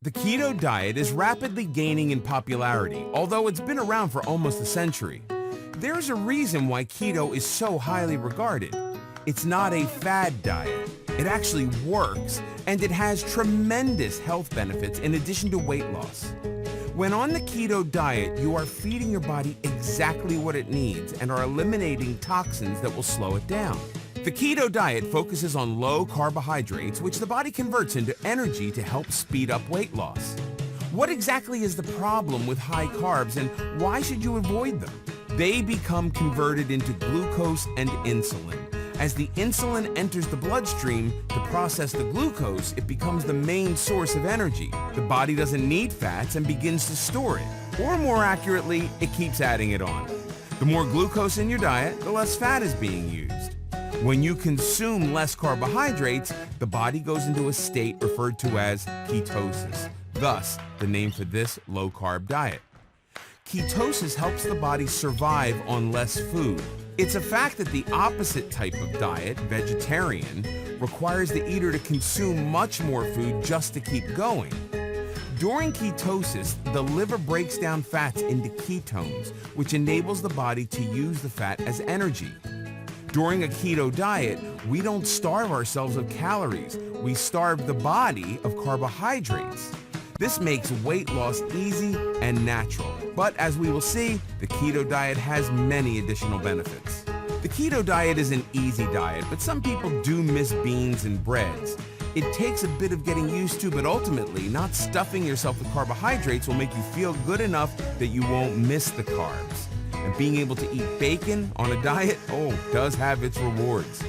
The keto diet is rapidly gaining in popularity, although it's been around for almost a century. There's a reason why keto is so highly regarded. It's not a fad diet. It actually works, and it has tremendous health benefits in addition to weight loss. When on the keto diet, you are feeding your body exactly what it needs and are eliminating toxins that will slow it down. The keto diet focuses on low carbohydrates, which the body converts into energy to help speed up weight loss. What exactly is the problem with high carbs, and why should you avoid them? They become converted into glucose and insulin. As the insulin enters the bloodstream to process the glucose, it becomes the main source of energy. The body doesn't need fats and begins to store it. Or more accurately, it keeps adding it on. The more glucose in your diet, the less fat is being used. When you consume less carbohydrates, the body goes into a state referred to as ketosis. Thus, the name for this low-carb diet. Ketosis helps the body survive on less food. It's a fact that the opposite type of diet, vegetarian, requires the eater to consume much more food just to keep going. During ketosis, the liver breaks down fats into ketones, which enables the body to use the fat as energy. During a keto diet, we don't starve ourselves of calories. We starve the body of carbohydrates. This makes weight loss easy and natural. But as we will see, the keto diet has many additional benefits. The keto diet is an easy diet, but some people do miss beans and breads. It takes a bit of getting used to, but ultimately, not stuffing yourself with carbohydrates will make you feel good enough that you won't miss the carbs. And being able to eat bacon on a diet, does have its rewards.